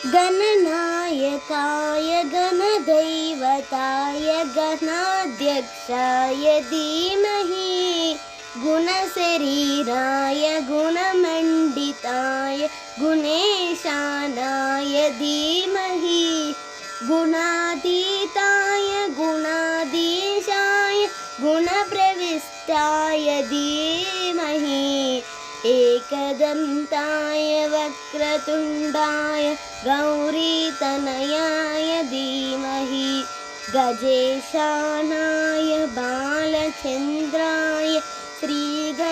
गणनायकाय गणदैवताय गणाध्यक्षाय धीमहि गुणशरीराय गुणमण्डिताय गुणेशानाय धीमहि गुणातीताय गुणाधीशाय गुणप्रविष्टाय धीमहि एकदन्ताय वक्रतुण्डाय गौरीतनयाय धीमहि गजेशानाय बालचन्द्राय श्रीगणेशाय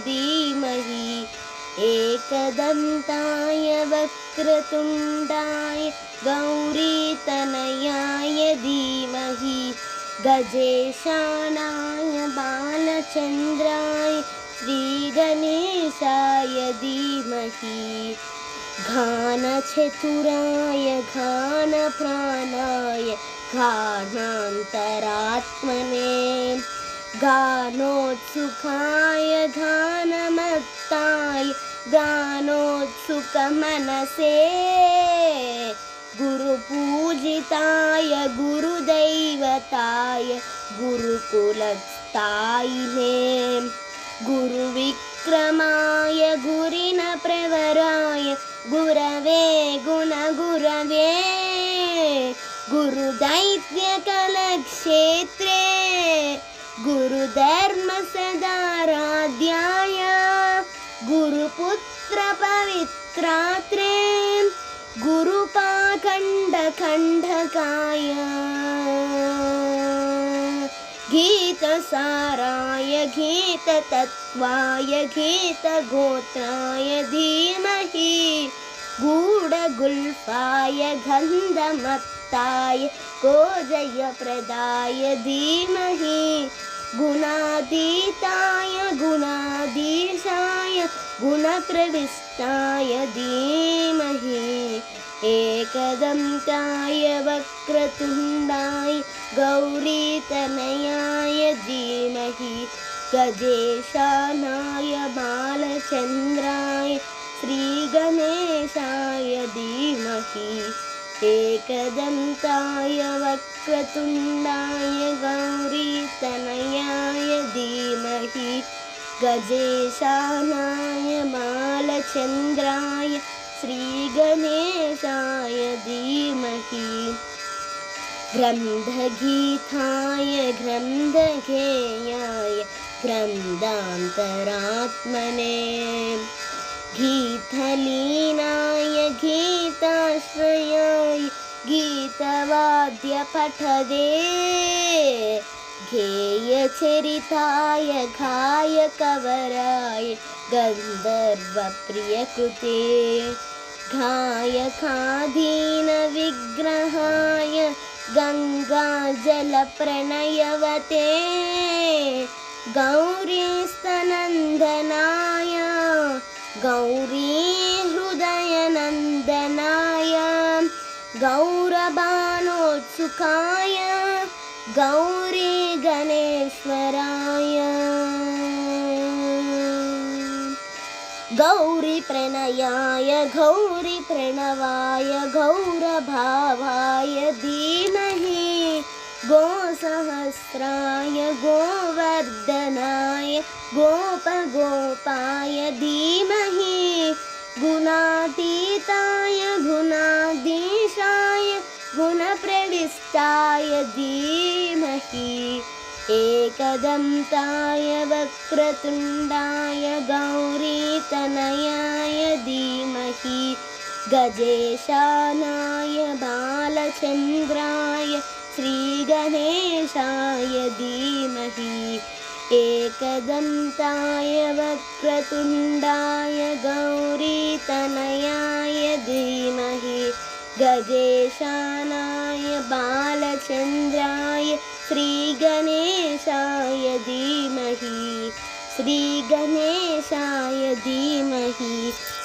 धीमहि एकदन्ताय वक्रतुण्डाय गौरीतनयाय धीमहि गजेशानाय बालचन्द्राय श्रीगणेशाय धीमहि घानचतुराय घानप्राणाय घानान्तरात्मने गानोत्सुकाय गानमत्ताय गानोत्सुकमनसे गुरुपूजिताय गुरुदैवताय गुरुकुलस्थायिने गुरुविक्रमाय गुरिनप्रवराय गुरवे गुणगुरवे गुरुदैत्यकलक्षेत्रे गुरुधर्मसदाराध्याय गुरुपुत्रपवित्रात्रे गुरुपाखण्डखण्डकाय गीतसाराय गीततत्त्वाय गीतगोत्राय धीमहि गूढगुल्फाय गन्धमत्ताय गोजयप्रदाय धीमहि गुणातीताय गुणाधीशाय गुणप्रविष्टाय धीमहि एकदन्ताय वक्रतुण्डाय गौरीतनयाय धीमहि गजेशानाय बालचन्द्राय श्रीगणेशाय धीमहि एकदन्ताय वक्रतुण्डाय गौरीतनयाय धीमहि गजेशानाय बालचन्द्राय श्रीगणेशाय धीमहि ग्रन्थगीताय ग्रन्थगेयाय ग्रन्थान्तरात्मने गीतलीनाय गीताश्रयाय गीतवाद्यपठदे गेयचरिताय गायकवराय गन्धर्वप्रियकृते गायकाधीनविग्रहाय गङ्गाजलप्रणयवते गौरीस्तनन्दनाय गौरीहृदयनन्दनाय गौरबाणोत्सुकाय गौरीगणेश्वराय गौरीप्रणयाय गौरीप्रणवाय गौरभावाय धीमहि गोसहस्राय गोवर्धनाय गोपगोपाय धीमहि गुणातीताय गुणाधीशाय गुणप्रविष्टाय धीमहि एकदन्ताय वक्रतुण्डाय गौरीतनयाय धीमहि गजेशानाय बालचन्द्राय श्रीगणेशाय धीमहि एकदन्ताय वक्रतुण्डाय गौरीतनयाय धीमहि गजेशानाय बालचन्द्राय श्रीगणेशाय धीमहि श्रीगणेशाय धीमहि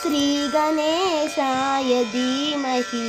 श्रीगणेशाय धीमहि।